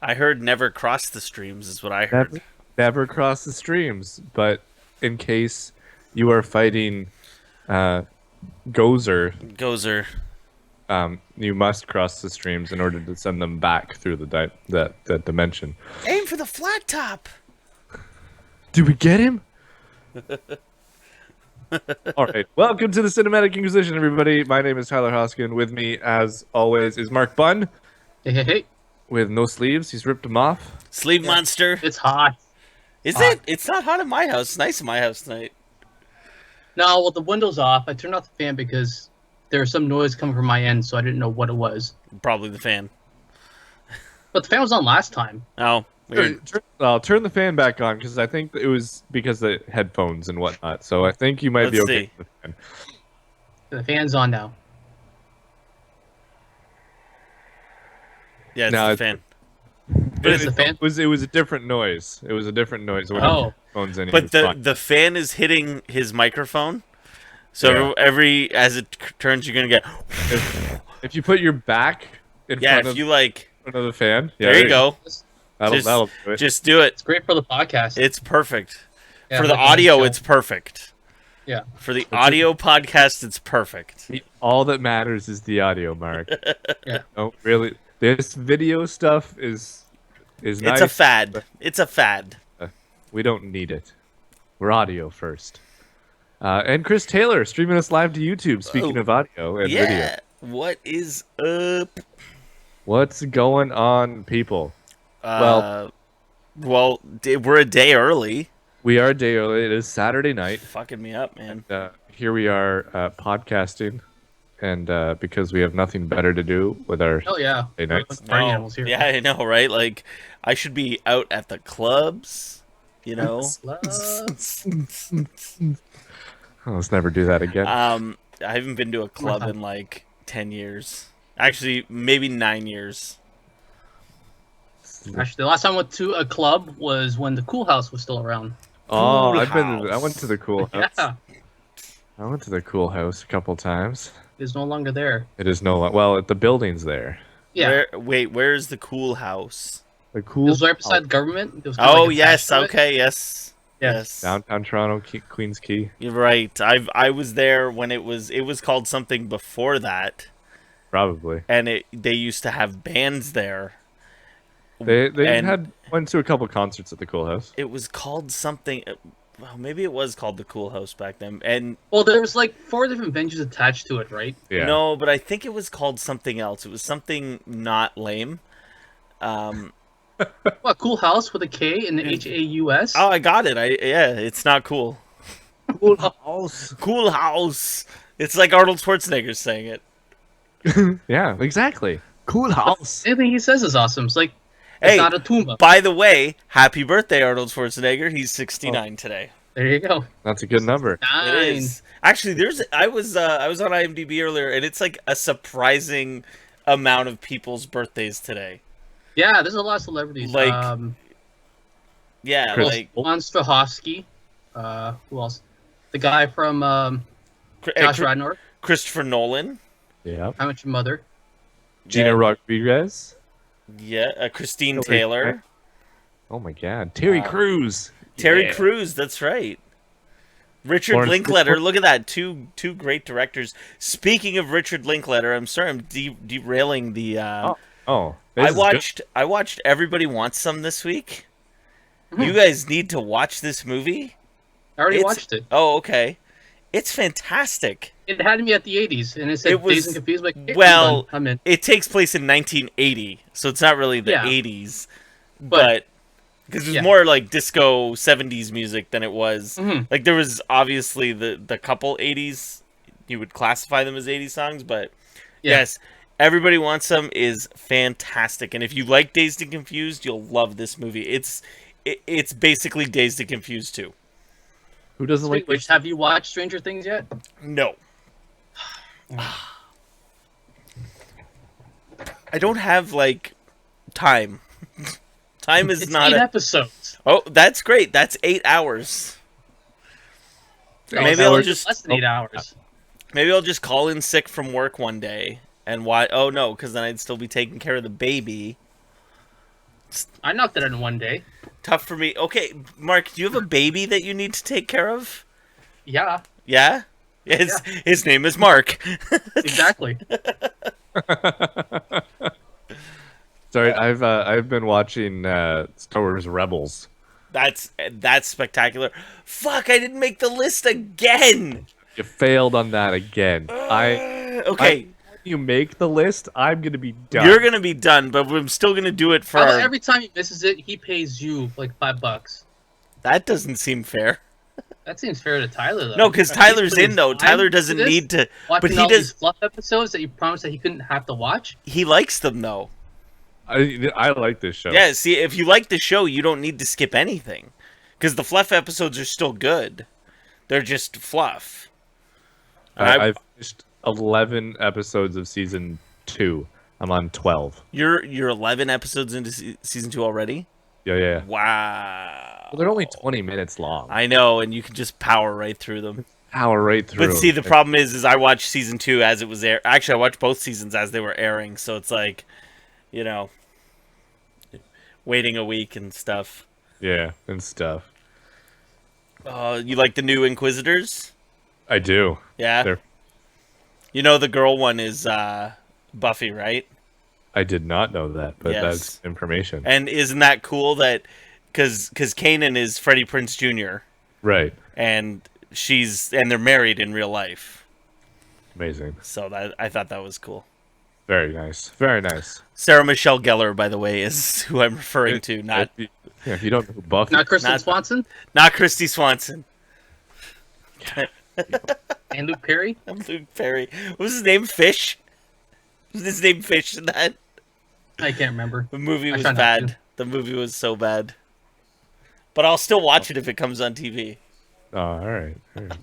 I heard never cross the streams is what I Never, heard. never cross the streams. But in case you are fighting uh, Gozer, Gozer. you must cross the streams in order to send them back through that dimension. Aim for the flat top. Did we get him? All right. Welcome to the Cinematic Inquisition, everybody. My name is Tyler Hoskin. With me, as always, is Mark Bunn. Hey. With no sleeves. He's ripped them off. Sleeve monster. It's hot. Is it? It's not hot in my house. It's nice in my house tonight. No, well, the window's off. I turned off the fan because there was some noise coming from my end, so I didn't know what it was. Probably the fan. But the fan was on last time. Oh, weird. I'll turn the fan back on because I think it was because of the headphones and whatnot. So I think you might be Let's okay see. with the fan. The fan's on now. Yeah, it's No, the it's- fan. But it's the fan. It was a different noise. It was a different noise when Oh. phones in. But the fan is hitting his microphone. So Yeah. every as it turns, you're gonna get. if you put your back in Yeah, front if of, you like. front of the fan, yeah, There you go. That'll Just- that'll do it. Just do it. It's great for the podcast. It's perfect. Yeah, For the like audio, show. it's perfect. Yeah. For the audio podcast, it's perfect. All that matters is the audio, Mark. Yeah. No, really, this video stuff is nice. It's a fad. It's a fad. We don't need it. We're audio first. And Chris Taylor streaming us live to YouTube. Speaking Oh, of audio and Yeah. video, What is up? what's going on, people? Well, we're a day early. We are a day early. It is Saturday night. Fucking me up, man. Here we are podcasting, and because we have nothing better to do with our Oh, yeah. Hey, nice. Party animals here. Yeah, I know, right? Like, I should be out at the clubs, you know. Oh, let's never do that again. I haven't been to a club in like 10 years. Actually, maybe 9 years. Actually, the last time I went to a club was when the Cool House was still around. Oh, Cool I House. went to the Cool House. Yeah. I went to the Cool House a couple times. It's no longer there. It is well, the building's there. Yeah. Where's the Cool House? The It Cool was right beside the government. It was kinda Oh, like yes. attached to it. Okay, yes. Yeah. Yes. downtown Toronto, Queens Quay. You're right. I was there when it was called something before that, Probably. and they used to have bands there. They And- went to a couple concerts at the Cool House. It was called something. Well, maybe it was called the Cool House back then. And Well, there was like 4 different venues attached to it, right? Yeah. no, but I think it was called something else. It was something not lame. What, Cool House with a K and the Haus? Oh, I got it. Yeah, it's not cool. Cool House. Cool House. It's like Arnold Schwarzenegger saying it. Yeah, exactly. Cool House. Anything he says is awesome. It's like, it's Hey, not a tumba. by the way, happy birthday, Arnold Schwarzenegger. He's 69 today. There you go. That's a good number. 9. It is. Actually, I was on IMDb earlier, and it's like a surprising amount of people's birthdays today. Yeah, there's a lot of celebrities. Like- Yeah, Chris- like Lon Strahovski. Who else? The guy from Josh Radnor. Christopher Nolan. Yeah. I Met Your Mother. Gina Yeah. Rodriguez. Yeah, Christine Hillary Taylor. Oh my God. Terry Crews. Terry Yeah. Crews, that's right. Richard Lawrence Linklater, Fishburne. look at that. Two great directors. Speaking of Richard Linklater, I'm sorry I'm derailing the Oh. I watched Everybody Wants Some this week. You guys need to watch this movie. I already It's- watched it. Oh, okay. It's fantastic. It had me at the 80s, and it said It was- Dazed and Confused. Like, hey, well, I'm in. It takes place in 1980, so it's not really the Yeah. 80s, But- but because it was yeah. more like disco 70s music than it was. Mhm. Like there was obviously the couple 80s, you would classify them as 80s songs, but Yeah. yes, Everybody Wants Some is fantastic, and if you like Dazed and Confused, you'll love this movie. It's basically Dazed and Confused too. Who doesn't like Which, have you watched Stranger Things yet? No. I don't have like time. Time is It's not 8 a... episodes. Oh, that's great. That's 8 hours. No, Maybe it's I'll less just than 8 hours. maybe I'll just call in sick from work one day and why? Oh no, because then I'd still be taking care of the baby. I knocked it out in one day. Tough for me. Okay, Mark, do you have a baby that you need to take care of? Yeah, Yeah? His name is Mark. exactly. Sorry, I've been watching Star Wars Rebels. That's spectacular. Fuck, I didn't make the list again. You failed on that again. Okay, When you make the list, I'm gonna be you're done. gonna be done, but I'm still gonna do it for How about our. every time he misses it, he pays you like $5? That doesn't seem fair. That seems fair to Tyler, No, though. because He's Tyler's put in his though. time Tyler into doesn't this, need to, but watching he all these does. fluff episodes that you promised that he couldn't have to watch. He likes them though. I like this show. Yeah. See, if you like the show, you don't need to skip anything, because the fluff episodes are still good. They're just fluff. And I've finished 11 episodes of season 2. I'm on 12. you're 11 episodes into season 2 already. Yeah. Wow. Well, they're only 20 minutes long. I know, and you can just power right through them. Power right through. But see, the problem is I watched season 2 as it was air. Actually, I watched both seasons as they were airing, so it's like, you know, waiting a week and stuff. Yeah, and stuff. You like the new Inquisitors? I do. Yeah. They're, You know the girl one is Buffy, right? I did not know that, but Yes. that's information. And isn't that cool that because Kanan is Freddie Prinze Jr. Right. and they're married in real life. Amazing. So I thought that was cool. Very nice. Very nice. Sarah Michelle Gellar, by the way, is who I'm referring to, not If you don't know who Buffy, Not Kristen Not- Swanson not Christy Swanson. and Luke Perry. I'm Luke Perry. What was his name? Fish? Was his name Fish in that? I can't remember. The movie I was try not bad. to. The movie was so bad. But I'll still watch it if it comes on TV. Oh, all right. All right.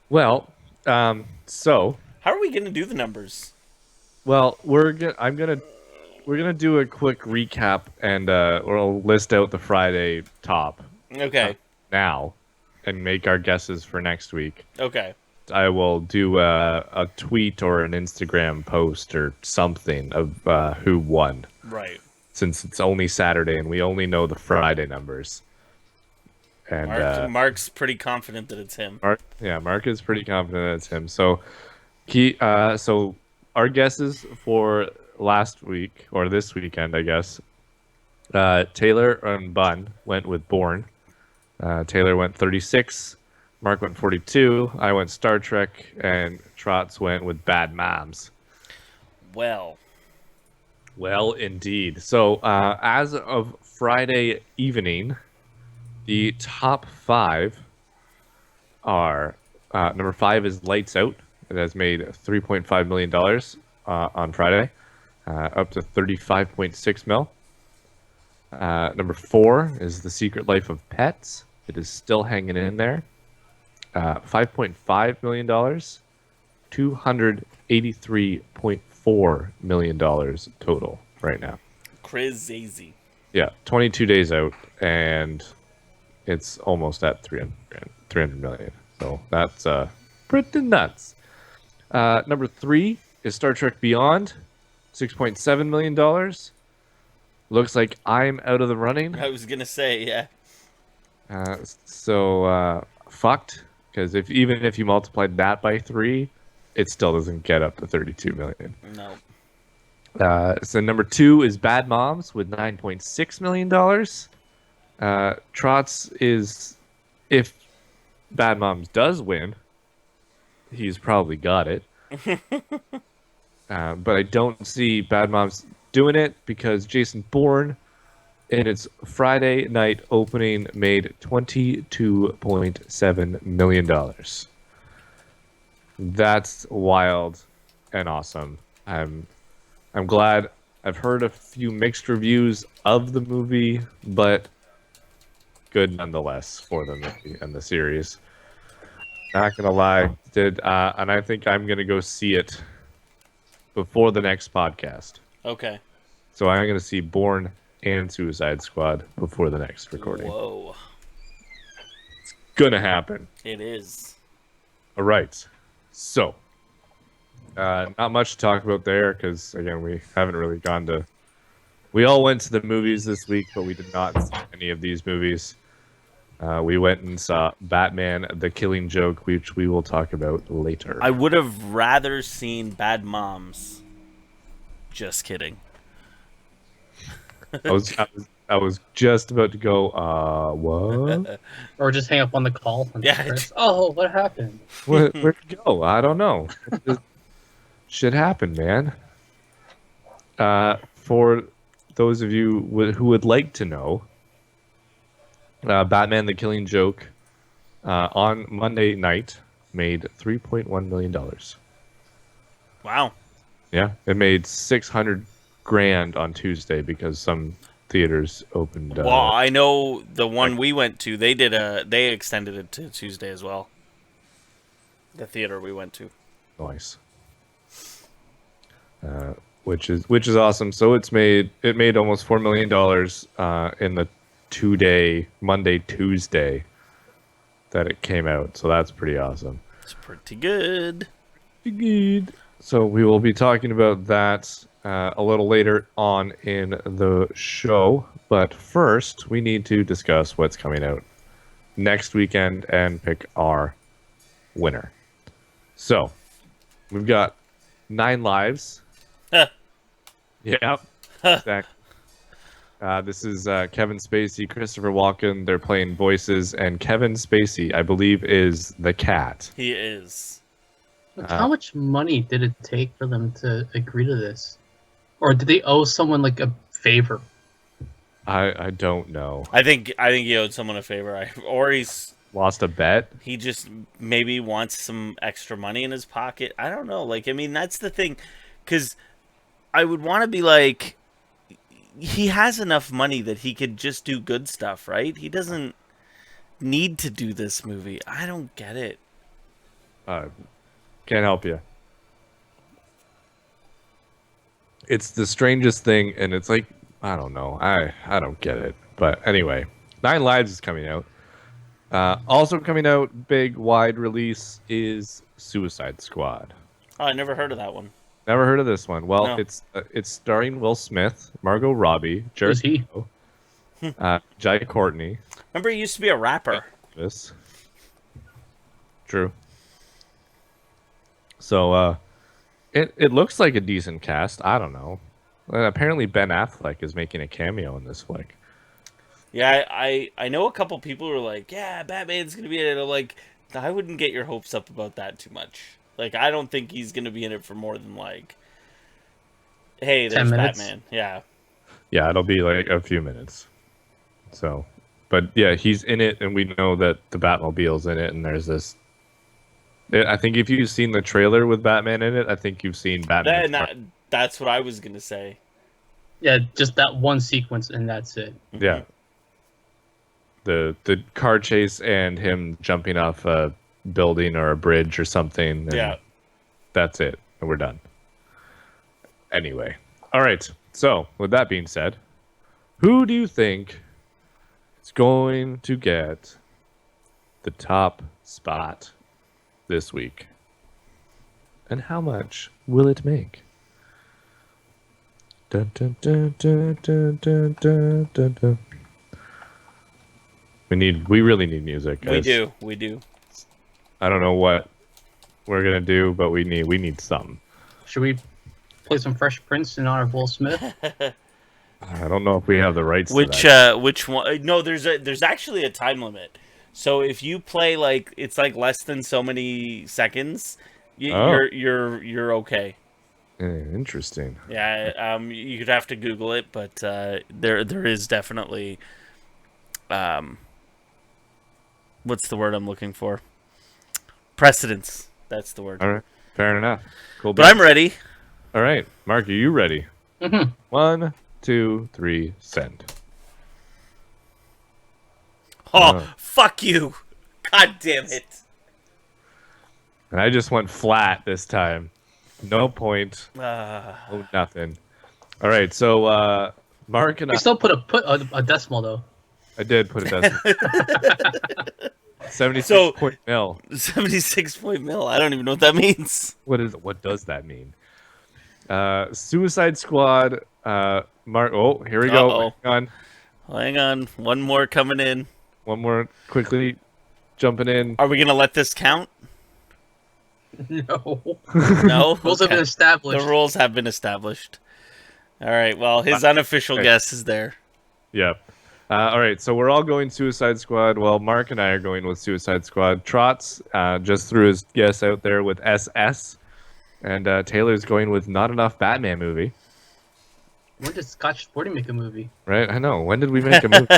Well, so How are we going to do the numbers? we're gonna do a quick recap and we'll list out the Friday top Okay. now and make our guesses for next week. Okay. I will do a tweet or an Instagram post or something of who won, Right. since it's only Saturday and we only know the Friday numbers. And Mark's pretty confident that it's him. Mark is pretty confident it's him. So so our guesses for last week or this weekend, I guess. Taylor and Bun went with Bourne. Taylor went 36. Mark went 42. I went Star Trek, and Trotz went with Bad Moms. Well, Well, indeed. So, as of Friday evening, the top 5 are number 5 is Lights Out. It has made $3.5 million on Friday, up to 35.6 mil. Number 4 is The Secret Life of Pets. It is still hanging in there. $5.5 million, $283.4 million total right now. crazy. Yeah, 22 days out, and it's almost at 300 million. So that's pretty nuts. Number 3 is Star Trek Beyond, $6.7 million. Looks like I'm out of the running. I was gonna say, yeah. So fucked, because even if you multiplied that by 3, it still doesn't get up to 32 million. No. So number 2 is Bad Moms with $9.6 million. Trotz is, if Bad Moms does win, he's probably got it. But I don't see Bad Moms doing it because Jason Bourne in its Friday night opening made $22.7 million. That's wild and awesome. I'm glad. I've heard a few mixed reviews of the movie, but good nonetheless for the movie and the series. Not gonna lie, and I think I'm gonna go see it before the next podcast. Okay. So I'm gonna see Bourne and Suicide Squad before the next recording. Whoa. Gonna happen. It is. All right. So, not much to talk about there because again we haven't really gone to We all went to the movies this week, but we did not see any of these movies. We went and saw Batman: The Killing Joke, which we will talk about later. I would have rather seen Bad Moms. Just kidding. I was just about to go, what? Or just hang up on the call. And Yeah. press, oh, what happened? Where'd it go? I don't know. Shit happened, man. For those of you who would like to know, Batman: The Killing Joke on Monday night made $3.1 million. Wow. Yeah, it made 600 grand on Tuesday because some theaters opened. Well, I know the one we went to. They extended it to Tuesday as well. The theater we went to. Nice. Which is awesome. So it made almost $4 million in the 2-day Monday Tuesday that it came out. So that's pretty awesome. It's pretty good. Good. So we will be talking about that a little later on in the show. But first, we need to discuss what's coming out next weekend and pick our winner. So we've got 9 Lives. Yeah, exactly. This is Kevin Spacey, Christopher Walken. They're playing voices, and Kevin Spacey, I believe, is the cat. He is. How much money did it take for them to agree to this? Or did they owe someone like a favor? I don't know. I think he owed someone a favor, or Lost a bet. he just maybe wants some extra money in his pocket. I don't know. Like, I mean, that's the thing, because I would want to be like, he has enough money that he could just do good stuff, right? He doesn't need to do this movie. I don't get it. Can't help you. It's the strangest thing, and it's like, I don't know. I don't get it. But anyway, 9 Lives is coming out. Also coming out, big wide release, is Suicide Squad. Oh, I never heard of that one. Never heard of this one. Well, No. it's starring Will Smith, Margot Robbie, Who's Jared he? Leto, Jai Courtney. Remember, he used to be a rapper. This. True. So, it looks like a decent cast. I don't know. And apparently Ben Affleck is making a cameo in this flick. Yeah, I know a couple people who are like, yeah, Batman's gonna be in it. I'm like, I wouldn't get your hopes up about that too much. Like, I don't think he's gonna be in it for more than like, hey, 10 there's minutes? Batman. Yeah. Yeah, it'll be like a few minutes. So, but yeah, he's in it, and we know that the Batmobile's in it, and there's this. I think if you've seen the trailer with Batman in it, I think you've seen Batman. That's what I was gonna say. Yeah, just that one sequence and that's it. Yeah. The car chase and him jumping off a building or a bridge or something. And Yeah. That's it. And we're done. Anyway. All right. So, with that being said, who do you think is going to get the top spot this week? And how much will it make? Dun, dun, dun, dun, dun, dun, dun, dun, dun. We really need music, guys. We do. I don't know what we're gonna do, but we need something. Should we play some Fresh Prince in honor of Will Smith? I don't know if we have the rights to Which one? No, there's actually a time limit. So if you play like it's like less than so many seconds, you're okay. Interesting. Yeah, you'd have to Google it, but there is definitely what's the word I'm looking for? Precedence. That's the word. All right, fair enough. Cool. But I'm ready. All right, Mark, are you ready? Mhm. 1, 2, 3, send. Oh, fuck you! God damn it! And I just went flat this time. No point. Uh, Oh, nothing. All right, so Mark and We I. still put a decimal though. I did put a decimal. 76 So- point mil. 76 point mil. I don't even know what that means. What does that mean? Suicide Squad Mark. Oh, here we go. Uh-oh. Hang on. Hang on. One more coming in. One more quickly jumping in. Are we going to let this count? No. No? Rules have been Okay. established. The rules have been established. All right. Well, his unofficial okay. guess is there. Yeah. All right, so we're all going Suicide Squad. Well, Mark and I are going with Suicide Squad. Trotz just threw his guess out there with SS, and Taylor's going with Not Enough Batman movie. When did Scotch Sporting make a movie? Right? I know. When did we make a movie?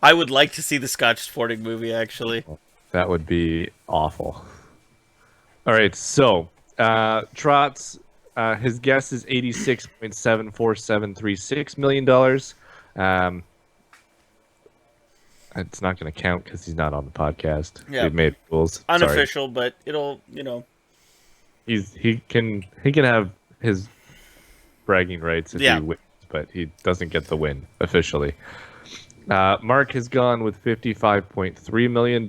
I would like to see the Scotch Sporting movie, actually. That would be awful. All right, so Trotz, his guess is $86.74736 million. It's not going to count because he's not on the podcast. Yeah. We've made rules. Unofficial, but it'll, He can have his bragging rights if Yeah. he wins, but he doesn't get the win officially. Mark has gone with $55.3 million.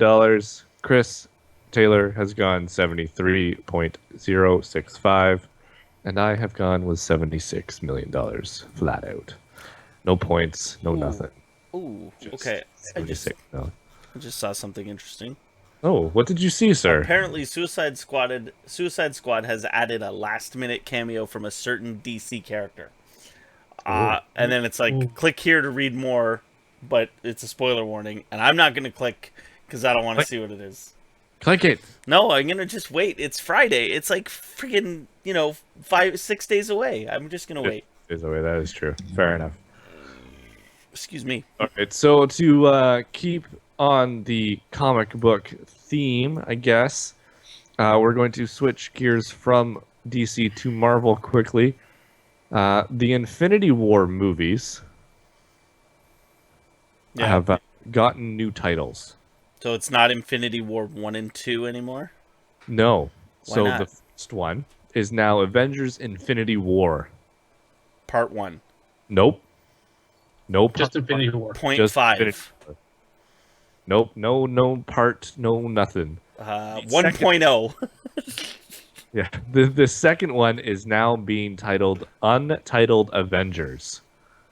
Chris Taylor has gone 73.065, and I have gone with $76 million flat out. No points, no nothing. Ooh, Just okay. I just 76 million. saw something interesting. Oh, what did you see, sir? Apparently, Suicide Squad has added a last-minute cameo from a certain DC character. And then it's like, click here to read more, but it's a spoiler warning, and I'm not going to click because I don't want to see what it is. Click it. No, I'm going to just wait. It's Friday. It's like freaking, 5-6 days away. I'm just going to wait. Is away. That is true. Fair enough. Excuse me. All right, so to keep on the comic book theme, I guess, we're going to switch gears from DC to Marvel quickly. The Infinity War movies have gotten new titles. So it's not Infinity War 1 and 2 anymore? No. Why So not? the first one is now Avengers Infinity War. Part 1. Nope. Nope. Just Infinity War. Point Just 5. Infinity War. Nope. No part. No nothing. 1.0. Yeah. The second one is now being titled Untitled Avengers.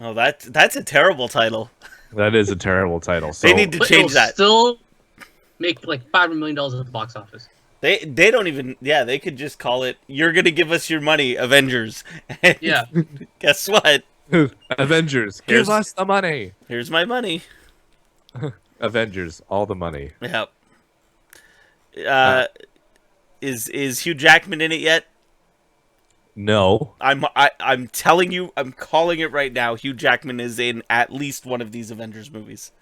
Oh, that's a terrible title. That is a terrible title. So They need to But change it'll that. still make like $500 million at the box office. They don't even. Yeah, they could just call it. You're gonna give us your money, Avengers. And Yeah. guess what? Avengers, Here's- give us the money. Here's my money. Avengers, all the money. Yep. Is Hugh Jackman in it yet? No. I'm telling you. I'm calling it right now. Hugh Jackman is in at least one of these Avengers movies.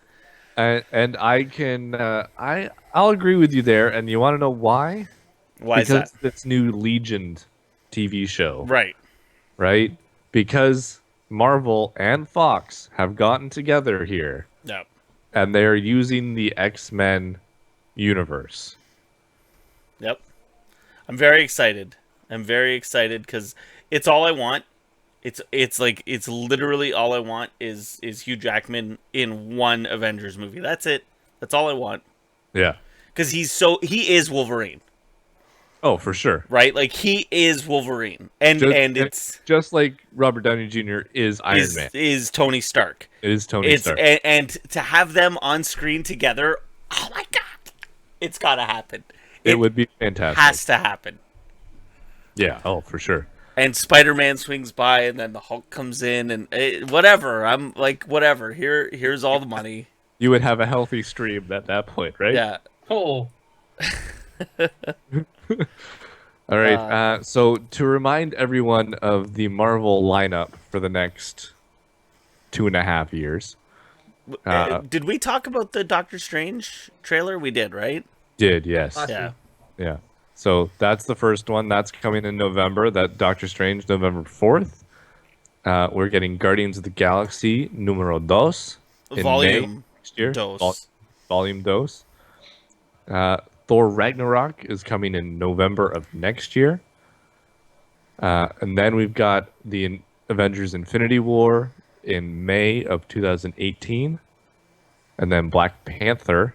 And I can I'll agree with you there. And you want to know why? Why is Because that? this new Legion TV show, Right. right? Because Marvel and Fox have gotten together here, Yep. and they're using the X-Men universe. Yep. I'm very excited. I'm very excited because it's all I want. It's literally all I want is Hugh Jackman in one Avengers movie. That's it. That's all I want. Yeah. Because he is Wolverine, Oh, for sure. right? Like he is Wolverine, and it's just like Robert Downey Jr. is Iron Man. is Tony Stark. It is Tony It's Stark. and to have them on screen together. Oh my god! It's gotta happen. It would be fantastic. Has to happen. Yeah. Oh, for sure. And Spider-Man swings by, and then the Hulk comes in, and whatever. I'm like, whatever. Here's all the money. You would have a healthy stream at that point, right? Yeah. Oh. All right. So to remind everyone of the Marvel lineup for the next 2.5 years, Did we talk about the Doctor Strange trailer? We did, right? yes. Last Yeah. week. Yeah. So that's the first one. That's coming in November. That Doctor Strange, November 4th. We're getting Guardians of the Galaxy numero dos in May Volume next year. dos. Volume dos. Thor Ragnarok is coming in November of next year. And then we've got the Avengers Infinity War in May of 2018. And then Black Panther.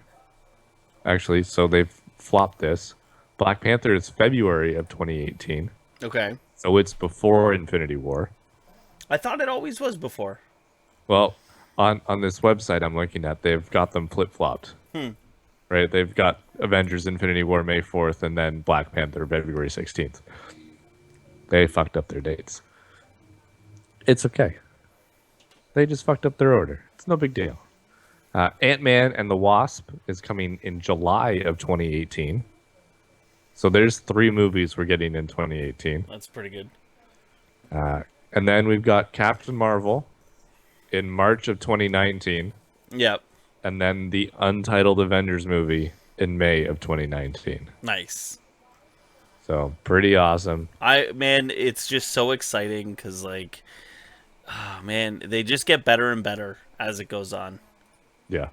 Actually, so they've flopped this. Black Panther is February of 2018. Okay. So it's before Infinity War. I thought it always was before. Well, on this website I'm looking at, they've got them flip flopped. Right? They've got Avengers Infinity War May 4th and then Black Panther February 16th. They fucked up their dates. It's okay. They just fucked up their order. It's no big deal. Ant-Man and the Wasp is coming in July of 2018. So there's 3 movies we're getting in 2018. That's pretty good. And then we've got Captain Marvel in March of 2019. Yep. And then the untitled Avengers movie in May of 2019. Nice. So pretty awesome. Man, it's just so exciting because, like, oh, man, they just get better and better as it goes on. Yeah.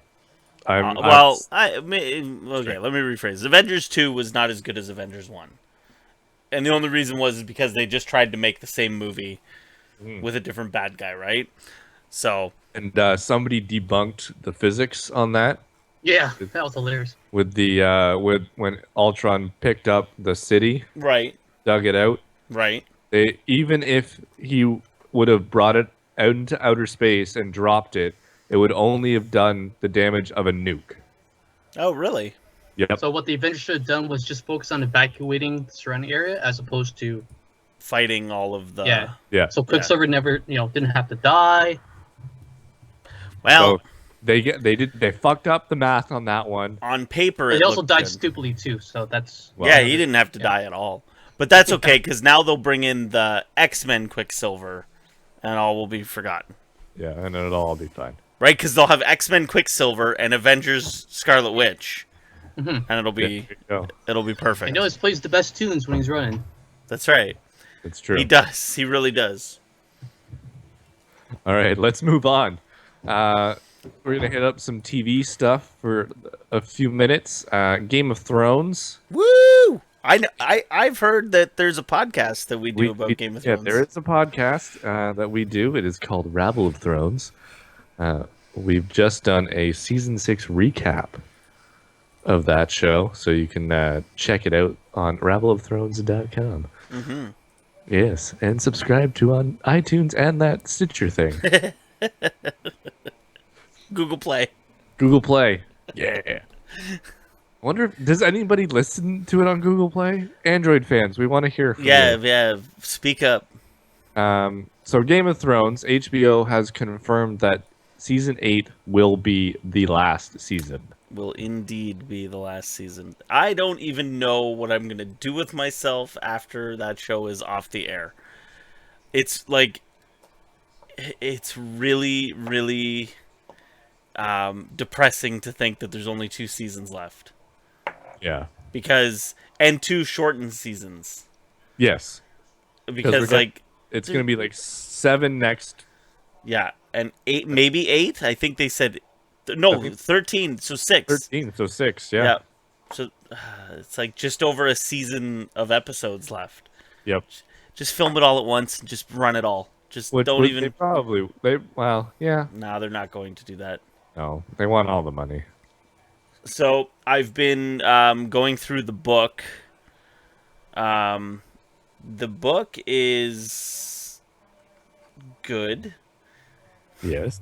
Okay, let me rephrase. Avengers 2 was not as good as Avengers 1. And the only reason was because they just tried to make the same movie with a different bad guy, right? So. And somebody debunked the physics on that. Yeah, that was hilarious. With with when Ultron picked up the city, right, dug it out, right. Even if he would have brought it out into outer space and dropped it, it would only have done the damage of a nuke. Oh, really? Yep. So what the Avengers should have done was just focus on evacuating the surrounding area as opposed to fighting all of the. Yeah. So Quicksilver never, didn't have to die. Well. So they fucked up the math on that one. On paper, he also died good. Stupidly too, so that's he didn't have to die at all. But that's okay because now they'll bring in the X-Men Quicksilver, and all will be forgotten. Yeah, and it'll all be fine. Right, because they'll have X-Men Quicksilver and Avengers Scarlet Witch, and it'll be perfect. I know he plays the best tunes when he's running. That's right. That's true. He does. He really does. All right, let's move on. We're gonna hit up some TV stuff for a few minutes. Game of Thrones. Woo! I've heard that there's a podcast that we do about Game of Thrones. Yeah, there is a podcast that we do. It is called Rabble of Thrones. We've just done a season 6 recap of that show, so you can check it out on rabbleofthrones.com. Mm-hmm. Yes, and subscribe to on iTunes and that Stitcher thing. Google Play. Google Play. Yeah. I wonder if, does anybody listen to it on Google Play? Android fans, we want to hear from you. Yeah, speak up. So Game of Thrones, HBO has confirmed that season 8 will be the last season. Will indeed be the last season. I don't even know what I'm going to do with myself after that show is off the air. It's like, it's really, really depressing to think that there's only 2 seasons left. Yeah. And 2 shortened seasons. Yes. Because it's going to be like 7 next. Yeah, and 8, maybe 8. I think they said 13. So 6. 13. So 6. Yeah. Yeah. So it's like just over a season of episodes left. Yep. Just film it all at once and just run it all. Just don't even. Yeah. No, they're not going to do that. No, they want all the money. So I've been going through the book. The book is good. Yes.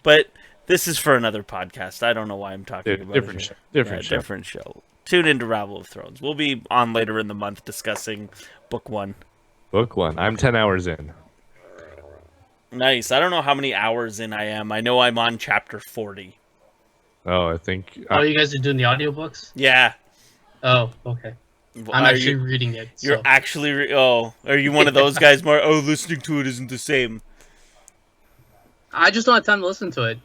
But this is for another podcast. I don't know why I'm talking about it. Different show. Tune into Rabble of Thrones. We'll be on later in the month discussing book 1. Book 1. I'm 10 hours in. Nice. I don't know how many hours in I am. I know I'm on chapter 40. Oh, I think... you guys are doing the audiobooks? Yeah. Oh, okay. I'm actually reading it. You're so. actually... are you one of those guys more... Oh, listening to it isn't the same. I just don't have time to listen to it.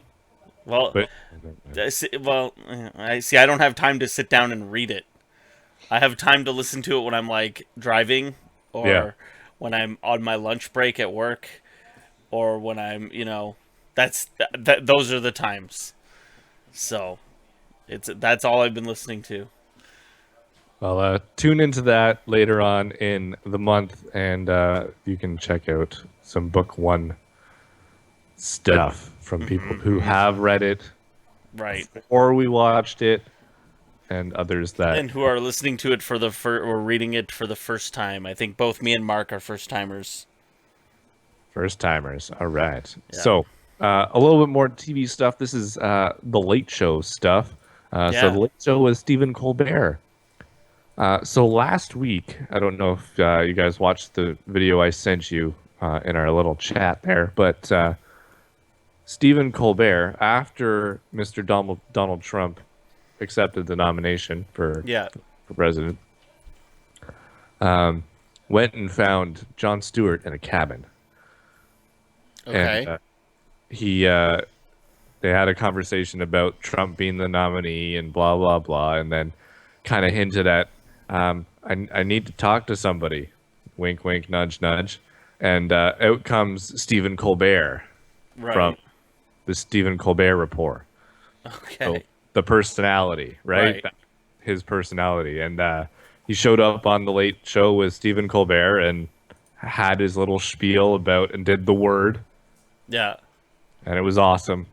Well, I see. I don't have time to sit down and read it. I have time to listen to it when I'm, like, driving or when I'm on my lunch break at work or when I'm, those are the times. So, that's all I've been listening to. Well, tune into that later on in the month, and you can check out some book 1 stuff from people who have read it, right? Or we watched it, and others that and who are listening to it or reading it for the first time. I think both me and Mark are first timers. First timers. All right. Yeah. So, a little bit more TV stuff. This is the Late Show stuff. So, Yeah. the Late Show was Stephen Colbert. So last week, I don't know if you guys watched the video I sent you in our little chat there, but Stephen Colbert, after Mr. Donald Trump accepted the nomination Yeah. for president, went and found Jon Stewart in a cabin, and Okay. he they had a conversation about Trump being the nominee and blah blah blah, and then kind of hinted at I need to talk to somebody. Wink, wink, nudge, nudge, and out comes Stephen Colbert Right. from the Stephen Colbert Report. So Okay. the personality, right? Right. His personality, and he showed up on the Late Show with Stephen Colbert and had his little spiel about and did the word, Yeah. and it was awesome.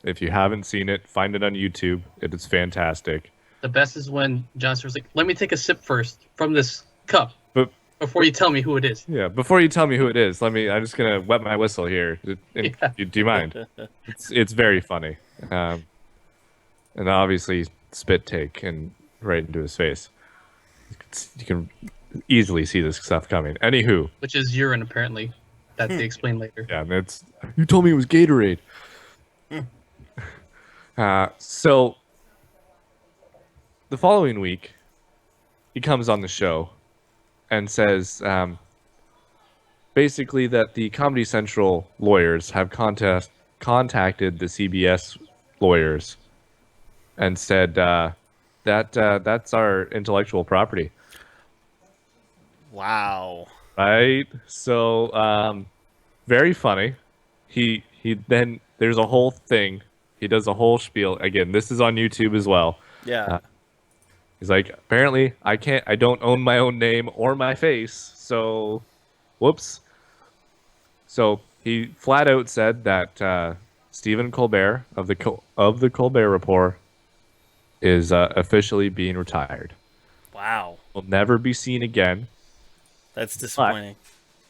If you haven't seen it, find it on YouTube. It is fantastic. The best is when John Stewart's like, "Let me take a sip first from this cup But before you tell me who it is." yeah, before you tell me who it is, I'm just gonna wet my whistle here. Yeah. Do you mind? It's very funny, and obviously spit take and right into his face. You can easily see this stuff coming. Anywho, Which is urine, apparently. That they explain later. yeah, it's you told me it was Gatorade. So the following week, he comes on the show and says basically that the Comedy Central lawyers have contacted the CBS lawyers and said that's our intellectual property, Wow. right? So very funny. He then there's a whole thing. He does a whole spiel. Again, this is on YouTube as well. Yeah. He's like, apparently I don't own my own name or my face, so whoops. So he flat out said that Stephen Colbert of the Colbert Report is officially being retired. Wow. Will never be seen again. That's disappointing.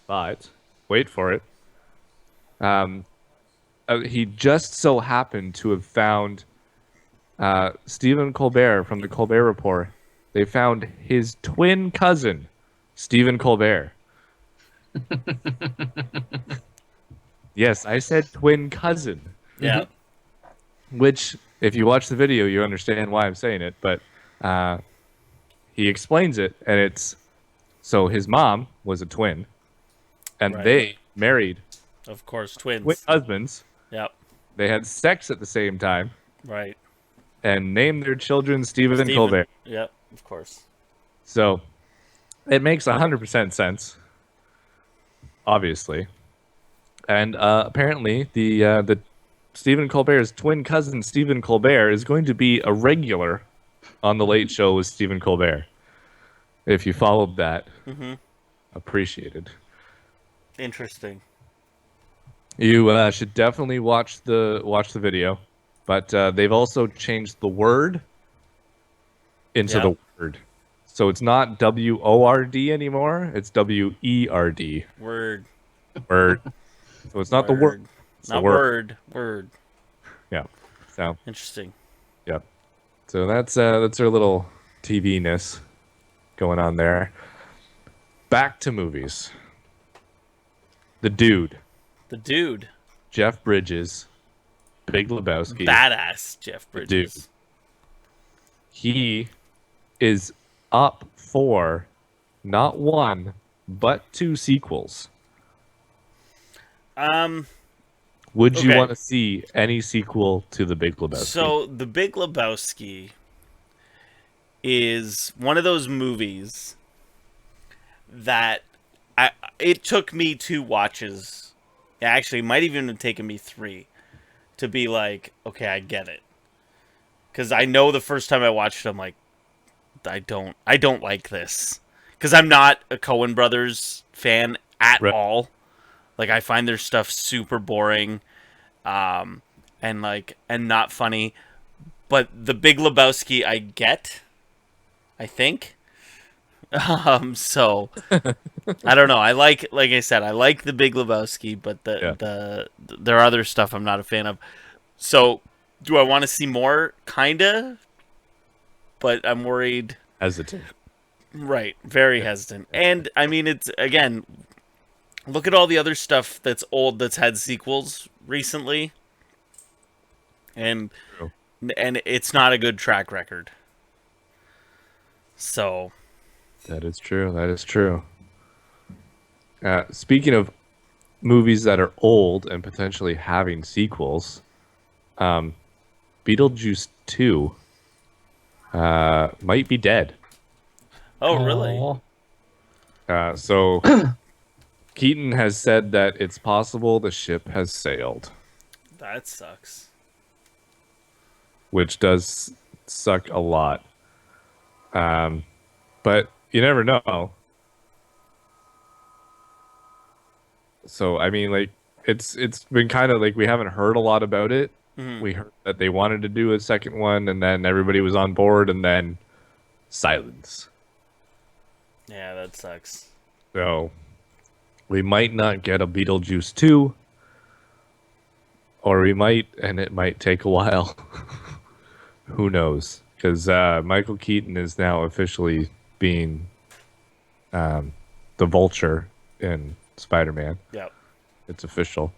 But wait for it. He just so happened to have found Stephen Colbert from the Colbert Report. They found his twin cousin, Stephen Colbert. Yes, I said twin cousin. Yeah. Which, if you watch the video, you understand why I'm saying it. But he explains it, and it's so his mom was a twin, and Right. they married Of course, twin twins. husbands. Yep. They had sex at the same time Right. and named their children Stephen and Steven. Colbert. Yep. Of course. So it makes 100% sense, obviously. And apparently, the Stephen Colbert's twin cousin Stephen Colbert is going to be a regular on the Late Show with Stephen Colbert. If you followed that, appreciated. Interesting. You should definitely watch the video, but they've also changed the word into Yeah. the word, so it's not WORD anymore. It's WERD. Word. Word. So it's not the word. It's Not the word. word. Word. Yeah. So Interesting. yep. So that's our little TV-ness going on there. Back to movies. The Dude, The dude. Jeff Bridges, Big Lebowski. Badass Jeff Dude. Bridges. He is up for not one but two sequels. Would you Okay. want to see any sequel to The Big Lebowski? So The Big Lebowski is one of those movies that it took me 2 watches. Actually, it might even have taken me 3 to be like, okay, I get it. Because I know the first time I watched it, I'm like, I don't like this. Because I'm not a Coen Brothers fan at Right. all. Like, I find their stuff super boring, and not funny. But The Big Lebowski, I get. I think. So I don't know. Like I said, I like The Big Lebowski, but Yeah. there are other stuff I'm not a fan of. So do I want to see more? Kinda, but I'm worried. Hesitant. Right, very Yeah. hesitant. And I mean, it's again, look at all the other stuff that's old that's had sequels recently, and True. it's not a good track record. So That is true. That is true. Speaking of movies that are old and potentially having sequels, um, Beetlejuice 2 might be dead. oh really? Oh, So Keaton has said that it's possible the ship has sailed, That sucks. which does suck a lot. But you never know. So I mean, like it's been kind of like we haven't heard a lot about it. Mhm. We heard that they wanted to do a second one, and then everybody was on board, and then silence. Yeah, that sucks. So we might not get a Beetlejuice 2, or we might, and it might take a while. Who knows? Because Michael Keaton is now officially being the Vulture in Spider-Man. Yep. It's official.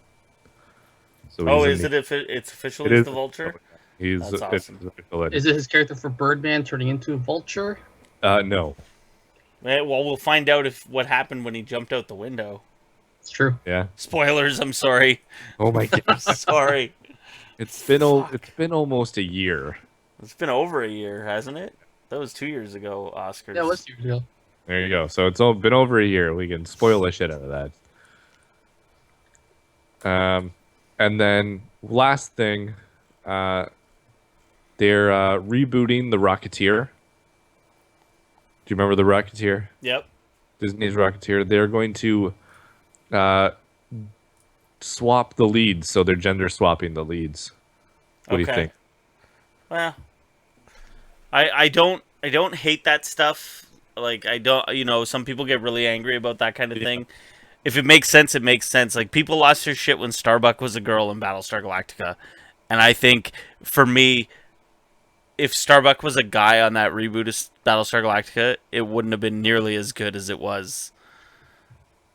So Oh, he's is in it? It's official. It He's is the Vulture. He's That's it's awesome. official. is it his character for Birdman turning into a vulture? No. Well, we'll find out if what happened when he jumped out the window. It's true. Yeah. Spoilers. I'm sorry. Oh my god. Sorry. It's been Fuck. it's been almost a year. It's been over a year, hasn't it? That was 2 years ago. Oscars. Yeah, what's your deal? There you go. So it's all been over a year. We can spoil the shit out of that. And then last thing, they're rebooting The Rocketeer. Do you remember The Rocketeer? Yep. Disney's Rocketeer. They're going to swap the leads, so they're gender swapping the leads. What do you think? Well, I don't hate that stuff. Like I don't, some people get really angry about that kind of thing. If it makes sense, it makes sense. Like people lost their shit when Starbuck was a girl in Battlestar Galactica, and I think for me, if Starbuck was a guy on that reboot of Battlestar Galactica, it wouldn't have been nearly as good as it was.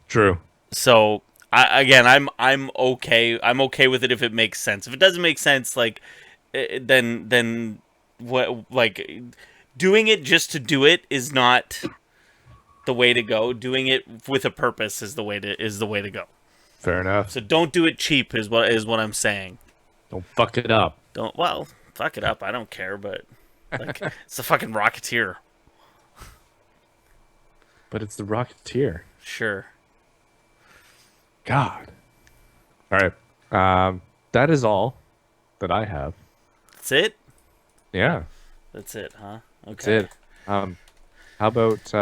True. So I'm okay. I'm okay with it if it makes sense. If it doesn't make sense, like then what? Like doing it just to do it is not the way to go. Doing it with a purpose is the way to go. Fair enough. So don't do it cheap is what I'm saying. Don't fuck it up. Don't fuck it up. I don't care, but like it's the fucking Rocketeer. But it's The Rocketeer. Sure. God. All right. That is all that I have. That's it. Yeah, That's it, huh? that's Okay. it. How about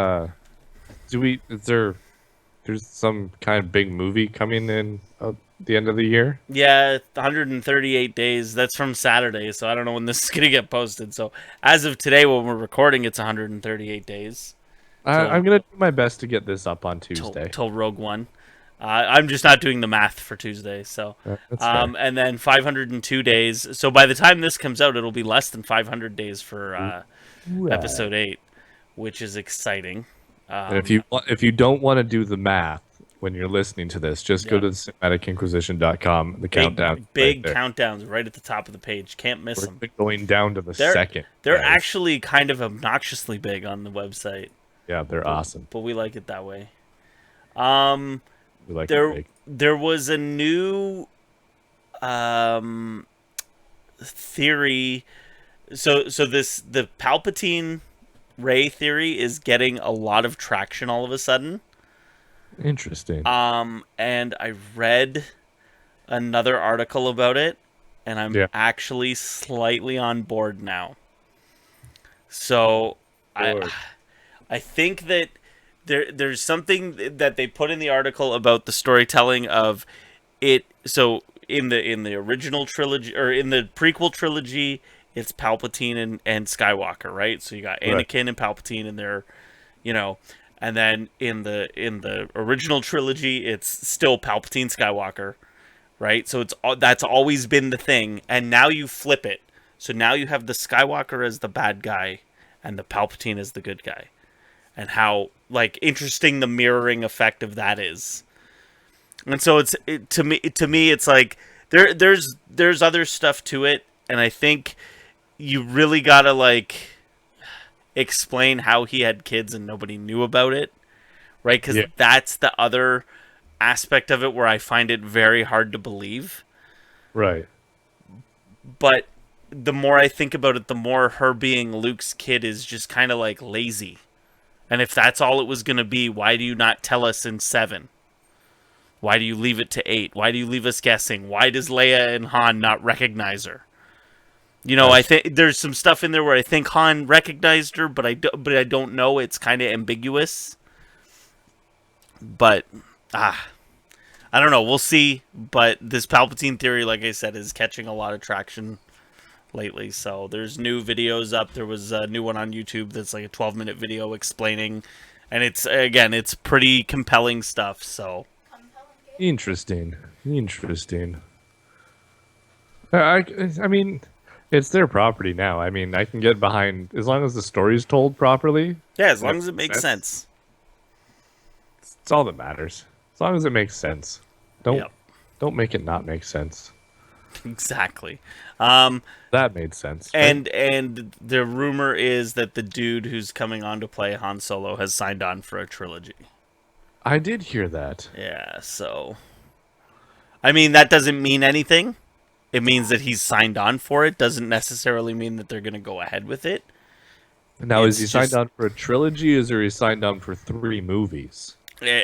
there's some kind of big movie coming in at the end of the year? Yeah, 138 days. That's from Saturday, so I don't know when this is gonna get posted. So as of today, when we're recording, it's 138 days I'm gonna do my best to get this up on till Tuesday. Rogue One. I'm just not doing the math for Tuesday. So, That's fair. and then 502 days. So by the time this comes out, it'll be less than 500 days for episode 8, which is exciting. And if you don't want to do the math when you're listening to this, just go Yeah. to cinematicInquisition.com. The countdown. Big right there. countdowns right at the top of the page. Can't miss them. We're going down to the They're second. they're guys. actually kind of obnoxiously big on the website, Yeah, they're awesome. but we like it that way. We like it There big. there was a new theory. So the Palpatine Ray theory is getting a lot of traction all of a sudden. Interesting. And I read another article about it, and I'm Yeah. actually slightly on board now. So Bored. I think that there's something that they put in the article about the storytelling of it. So in the original trilogy or in the prequel trilogy, it's Palpatine and Skywalker, right? So you got Right. Anakin and Palpatine, and they're you know. And then in the original trilogy, it's still Palpatine Skywalker, right? So that's always been the thing, and now you flip it. So now you have the Skywalker as the bad guy, and the Palpatine as the good guy, and how like interesting the mirroring effect of that is. And so to me it's like there's other stuff to it, and I think you really gotta like explain how he had kids and nobody knew about it, right? Because Yeah. that's the other aspect of it where I find it very hard to believe. Right. But the more I think about it, the more her being Luke's kid is just kind of like lazy. And if that's all it was going to be, why do you not tell us in 7? Why do you leave it to 8? Why do you leave us guessing? Why does Leia and Han not recognize her? You know, I think there's some stuff in there where I think Han recognized her, but I don't know. It's kind of ambiguous. But I don't know. We'll see. But this Palpatine theory, like I said, is catching a lot of traction lately. So there's new videos up. There was a new one on YouTube that's like a 12-minute video explaining, and it's pretty compelling stuff. So Interesting. I mean, it's their property now. I mean, I can get behind as long as the story's told properly. yeah, as long as it makes sense. It's all that matters. As long as it makes sense. Don't Yep. don't make it not make sense. Exactly. That made sense. Right? And the rumor is that the dude who's coming on to play Han Solo has signed on for a trilogy. I did hear that. Yeah, so I mean that doesn't mean anything. It means that he's signed on for it. Doesn't necessarily mean that they're going to go ahead with it. Now, is he It's signed just- on for a trilogy, or is he signed on for 3 movies? And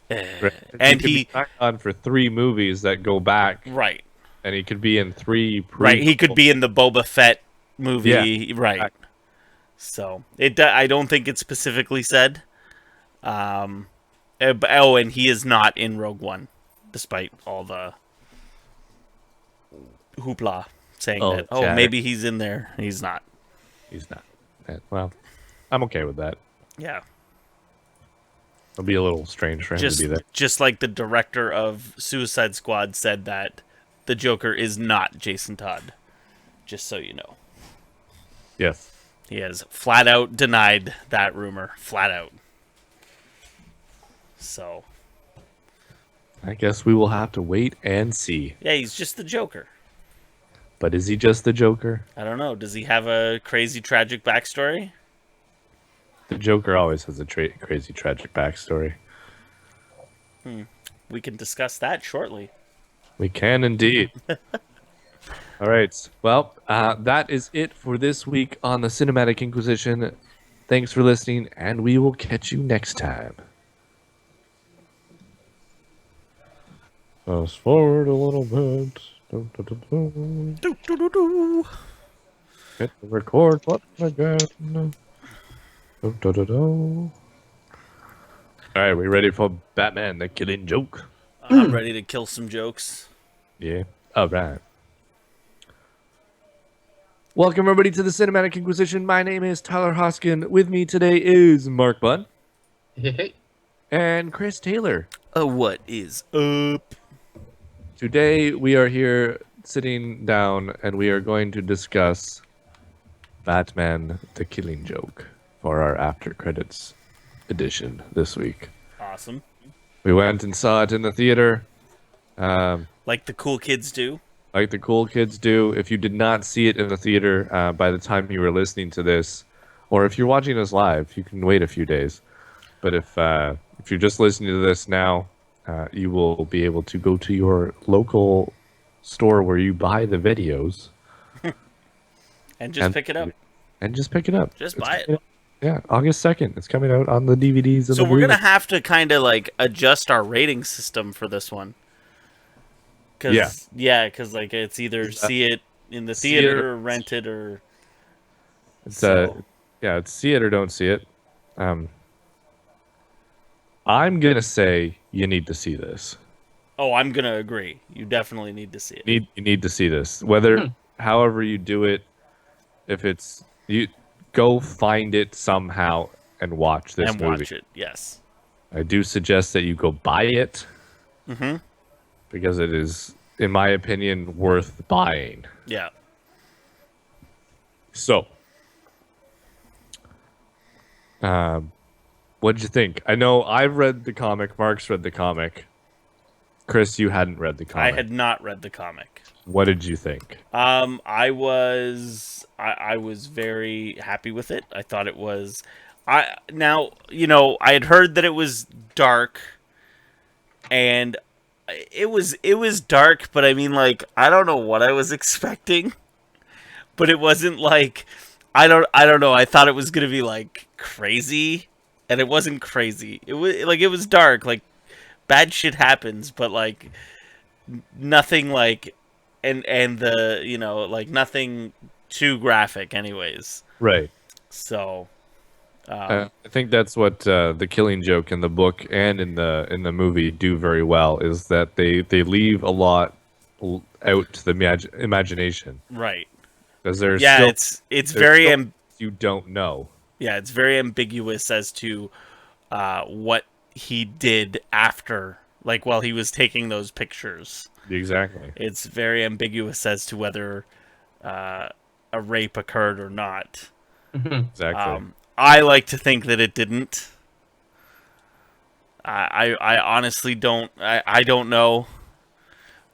could be he signed on for 3 movies that go back, right. and he could be in 3 Right, he could be in the Boba Fett movie, Yeah, right? exactly. So I don't think it's specifically said. And he is not in Rogue One, despite all the hoopla saying that. Oh, chatter. maybe he's in there. He's not. He's not. Well, I'm okay with that. Yeah, It'll be a little strange for him to be there. just like the director of Suicide Squad said that the Joker is not Jason Todd. Just so you know, Yes. he has flat out denied that rumor. Flat out. So I guess we will have to wait and see. yeah, he's just the Joker. But is he just the Joker? I don't know. Does he have a crazy tragic backstory? The Joker always has a crazy, tragic backstory. We can discuss that shortly. We can indeed. All right. Well, that is it for this week on the Cinematic Inquisition. Thanks for listening, and we will catch you next time. Fast forward a little bit. Hit the record button again. All right, we ready for Batman: The Killing Joke? I'm ready to kill some jokes. Yeah. All right. Welcome everybody to the Cinematic Inquisition. My name is Tyler Hoskin. With me today is Mark Bunn Hey. and Chris Taylor. What is up? Today we are here sitting down and we are going to discuss Batman: The Killing Joke for our after credits edition this week. Awesome. We went and saw it in the theater. Like the cool kids do. Like the cool kids do. If you did not see it in the theater by the time you were listening to this, or if you're watching us live, you can wait a few days. But if you're just listening to this now, you will be able to go to your local store where you buy the videos And just pick it up. and just pick it up. Just It's buy it. coming out- Yeah, August 2nd. It's coming out on the DVDs. And So the we're going to Blu-ray. have to kind of like adjust our rating system for this one. Cause, Yeah. because like it's either see it in the See it theater or- or rent it or... It's so- it's see it or don't see it. I'm gonna say you need to see this. Oh, I'm going to agree. You definitely need to see it. You need to see this. Whether however you do it, if it's you go find it somehow and watch this And movie. watch it. Yes. I do suggest that you go buy it Mm-hmm. because it is, in my opinion, worth buying. Yeah. So, what did you think? I know I've read the comic. Mark's read the comic. Chris, you hadn't read the I comic. had not read the comic. What did you think? I was very happy with it. I thought it was I now, I had heard that it was dark, and it was dark, but I mean, like, I don't know what I was expecting, but it wasn't like I don't know. I thought it was going to be like crazy, and it wasn't crazy. It was dark, like bad shit happens, but like nothing like and the like nothing too graphic anyways. Right. So I think that's what the Killing Joke in the book and in the movie do very well is that they leave a lot out to the imagination right. because there's Yeah, still it's there's very still you don't know. yeah, it's very ambiguous as to what he did after, like, while he was taking those pictures. Exactly. It's very ambiguous as to whether a rape occurred or not. Exactly. I like to think that it didn't. I honestly don't. I don't know,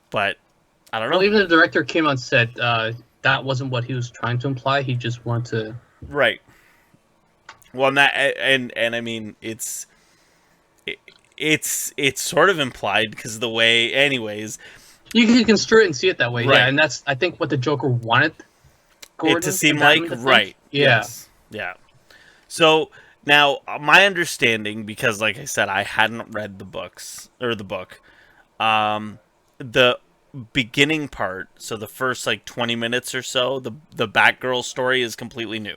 but I don't know. Well, even the director came on set. That wasn't what he was trying to imply. He just wanted to. Right. Well, and I mean, it's sort of implied because of the way, anyways, You can construe it and see it that way, Right. yeah. And that's, I think, what the Joker wanted Gordon it to seem Batman like to think. right. Yeah. Yes. Yeah. So now my understanding, because like I said, I hadn't read the books or the book. The beginning part, so the first like 20 minutes or so, the Batgirl story is completely new.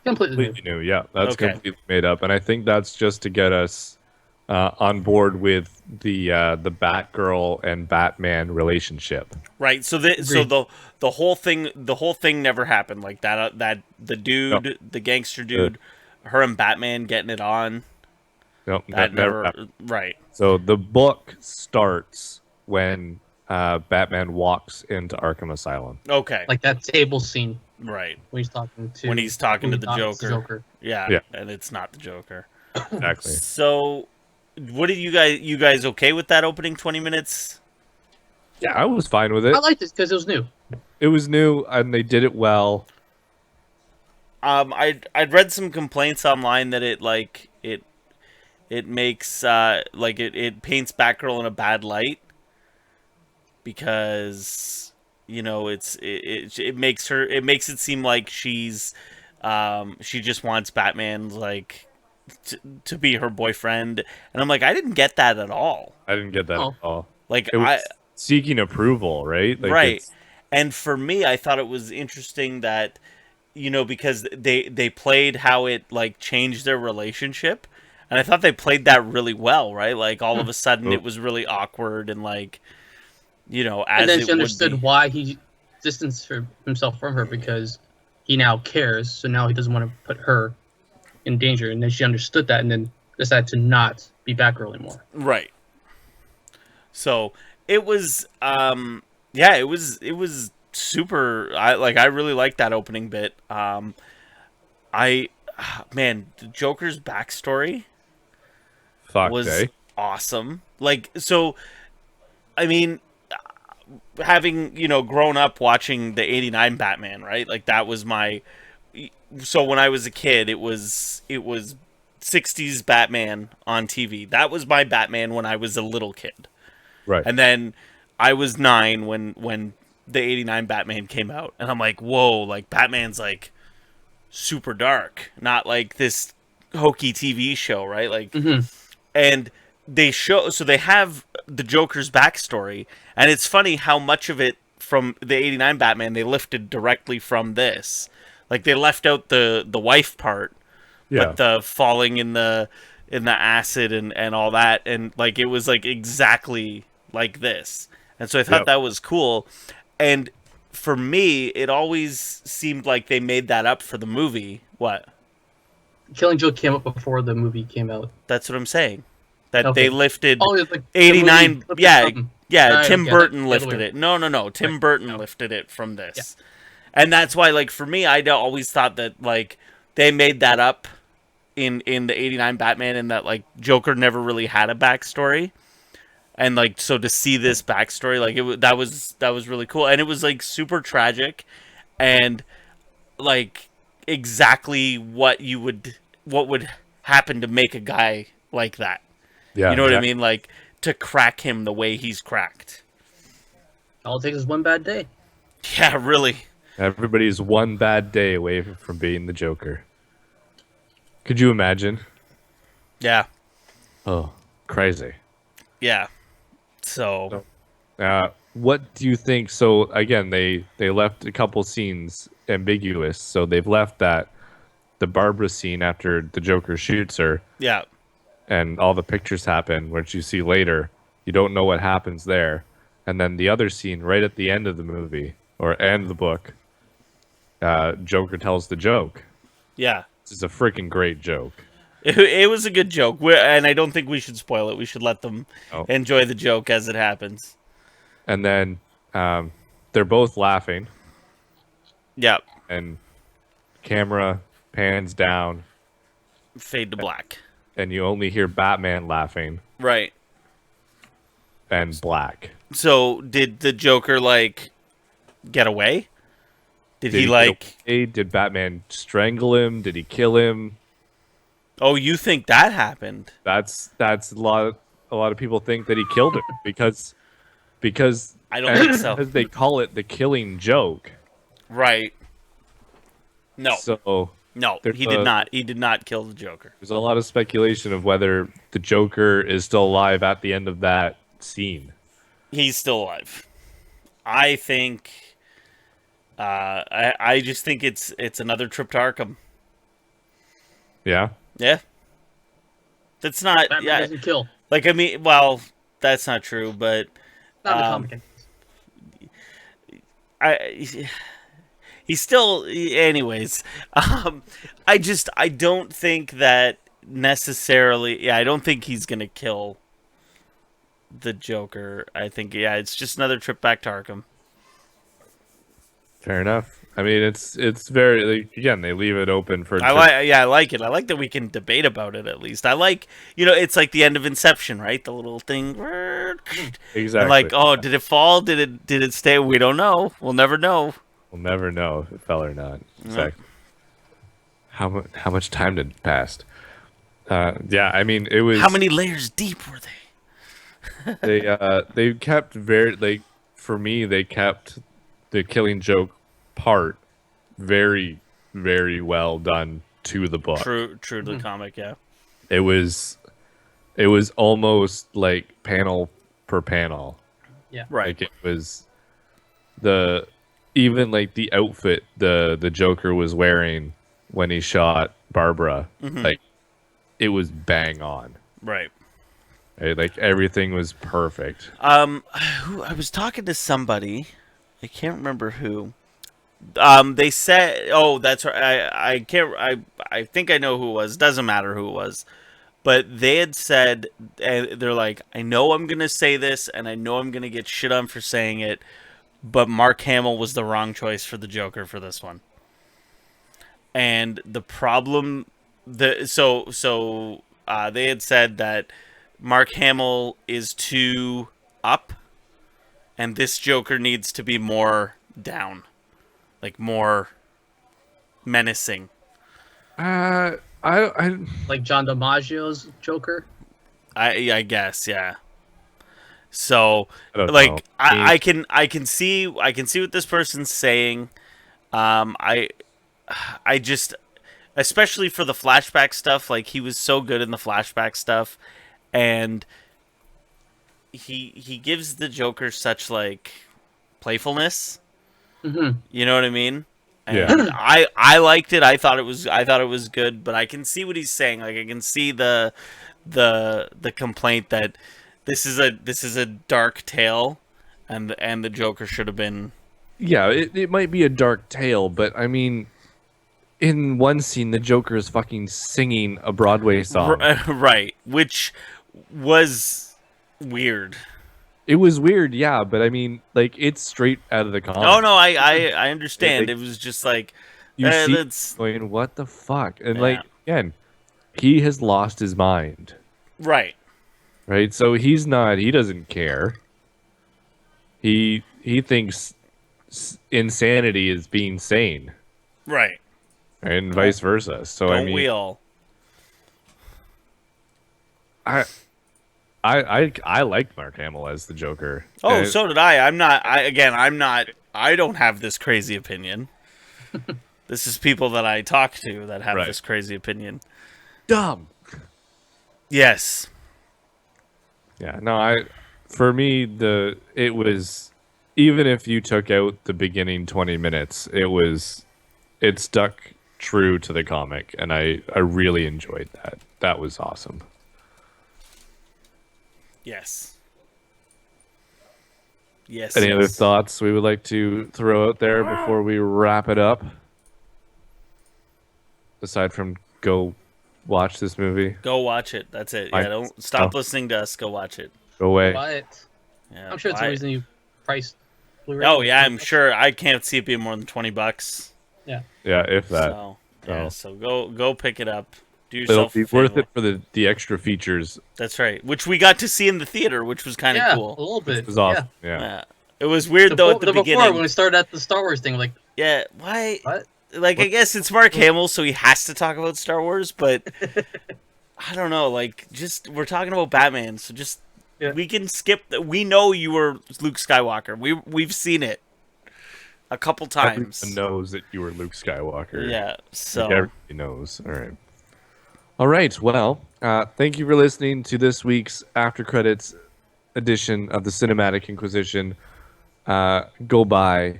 Completely. Completely new. Yeah, that's Okay. completely made up, and I think that's just to get us on board with the Batgirl and Batman relationship. Right. So the whole thing never happened, like that the dude, No. the gangster dude, her and Batman getting it on. Nope, That never happened. right. So the book starts when Batman walks into Arkham Asylum. Okay. Like that table scene Right. when he's talking to When he's talking who to he the thought was Joker. Yeah, Yeah. and it's not the Joker. Exactly. So what did you guys okay with that opening 20 minutes? Yeah, I was fine with it. I liked it because it was new. It was new, and they did it well. I'd read some complaints online that it makes like it paints Batgirl in a bad light because it makes it seem like she just wants Batman like to be her boyfriend, and I'm like, I didn't get that at all. I didn't get that Oh. at all. Like It was seeking approval, right? Like right. it's- And for me, I thought it was interesting that because they played how it like changed their relationship, and I thought they played that really well, right? Like all of a sudden it was really awkward and like as And then it she understood would be. why he distanced himself from her because he now cares. So now he doesn't want to put her in danger. And then she understood that and then decided to not be Batgirl anymore. Right. So it was yeah, it was super. I really liked that opening bit. I man, the Joker's backstory fuck was day. awesome. Like, so I mean, having grown up watching the '89 Batman, right? Like that was my. So when I was a kid, it was 60s Batman on TV. That was my Batman when I was a little kid. Right. And then I was 9 when the '89 Batman came out, and I'm like, whoa, like Batman's like super dark, not like this hokey TV show, right? Like, and they have the Joker's backstory, and it's funny how much of it from the '89 Batman they lifted directly from this. Like they left out the wife part, Yeah. but the falling in the acid and all that, and like it was like exactly like this. And so I thought Yep. that was cool. And for me, it always seemed like they made that up for the movie. What? Killing Joke came up before the movie came out. That's what I'm saying. That they Okay. lifted Oh, it's like the 89. movie flipped Yeah, something. yeah. Right, Tim okay, Burton the other lifted way. it. No. Tim Right, Burton no. lifted it from this, and that's why, like, for me, I always thought that like they made that up in the '89 Batman, and that like Joker never really had a backstory, and like so to see this backstory, like that was really cool, and it was like super tragic, and like exactly what would happen to make a guy like that. Yeah, You know what I exactly. mean? Like to crack him the way he's cracked. All it takes is one bad day. Yeah, really. Everybody's one bad day away from being the Joker. Could you imagine? Yeah, Oh, crazy. yeah. So What do you think? So again, they left a couple scenes ambiguous. So they've left that the Barbara scene after the Joker shoots her, yeah, and all the pictures happen, which you see later. You don't know what happens there, and then the other scene right at the end of the movie or end of the book, Joker tells the joke. yeah. This is a freaking great joke. It was a good joke, and I don't think we should spoil it. We should let them Oh. enjoy the joke as it happens. And then they're both laughing, Yeah, and camera pans down, fade to black. and you only hear Batman laughing Right. and black. So did the Joker like get away? Did he get like? away? Did Batman strangle him? Did he kill him? Oh, you think that happened? That's a lot. A lot of people think that he killed him because I don't think so. because they call it the killing joke. Right. No, So no, there's he did a- not. He did not kill the Joker. there's a lot of speculation of whether the Joker is still alive at the end of that scene. He's still alive. I think. I just think it's another trip to Arkham. Yeah. Yeah. That's not. Batman Yeah. doesn't kill. Like I mean, well, that's not true, but Not in the comic. I. He's still. Anyways, I don't think that necessarily. Yeah, I don't think he's gonna kill the Joker. I think it's just another trip back to Arkham. Fair enough. I mean, it's very like, again they leave it open for. I like it. I like that we can debate about it at least. I like it's like the end of Inception, right? The little thing. Exactly. And like, oh, did it fall? Did it stay? We don't know. We'll never know. We'll never know if it fell or not. Exactly. How much time did pass? Yeah, I mean it was. How many layers deep were they? They kept very like for me they kept the Killing Joke part very very well done to the book. True to the comic, yeah. It was almost like panel per panel. Right. Like it was even like the outfit the Joker was wearing when he shot Barbara, like it was bang on. Right. Right? Like everything was perfect. I was talking to somebody, I can't remember who. They said, "Oh, that's right." I can't. I think I know who it was. Doesn't matter who it was, but they had said, they're like, "I know I'm gonna say this, and I know I'm gonna get shit on for saying it, but Mark Hamill was the wrong choice for the Joker for this one." And the problem, they had said that Mark Hamill is too up, and this Joker needs to be more down, like more menacing. I Like John DiMaggio's Joker. I guess, yeah. So don't like know. I can see what this person's saying. I just, especially for the flashback stuff, like he was so good in the flashback stuff, and he gives the Joker such like playfulness. Mm-hmm. You know what I mean? And Yeah. I liked it. I thought it was good, but I can see what he's saying. Like I can see the complaint that this is a dark tale, and the Joker should have been yeah, it might be a dark tale, but I mean, in one scene, the Joker is fucking singing a Broadway song. Right, which was weird. It was weird, yeah, but I mean, like, it's straight out of the Oh comic. no, I understand. Like, It was just like you see, that's going, what the fuck? And yeah, like, again, he has lost his mind, right, right? So he's not. He doesn't care. He thinks insanity is being sane, right. and vice versa. So I Don't mean, we all? I I liked Mark Hamill as the Joker. Oh, And so did I. I'm not. I'm not. I don't have this crazy opinion. This is people that I talk to that have Right. this crazy opinion. dumb. Yes. Yeah, no, for me it was, even if you took out the beginning 20 minutes, it stuck true to the comic, and I really enjoyed that. That was awesome. Yes. Yes. Any other yes. thoughts we would like to throw out there before we wrap it up? Aside from go watch this movie, Go watch it. That's it. I- Yeah. Don't stop oh. listening to us. Go watch it. go away. But Yeah. I'm sure it's buy the it. reason you priced Blu-ray. Oh yeah, I'm sure. I can't see it being more than $20. Yeah. Yeah, if that. So yeah. So. So go pick it up. Do It'll yourself be a worth favor. it for the extra features. That's right. Which we got to see in the theater, which was kind of Yeah, a cool. little bit. It was awesome. Yeah. Yeah. It was weird though at the Before beginning. when we started at the Star Wars thing, like Yeah. Why? what? Like I guess it's Mark Hamill, so he has to talk about Star Wars, but I don't know. Like, just we're talking about Batman, so just Yeah. we can skip. We know you were Luke Skywalker. We've seen it a couple times. Everyone knows that you were Luke Skywalker. Yeah. Like, So everybody knows. All right. All right. Well, thank you for listening to this week's After Credits edition of the Cinematic Inquisition. Go buy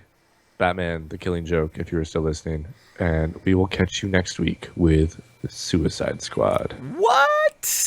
Batman: The Killing Joke if you're still listening, and we will catch you next week with Suicide Squad. what?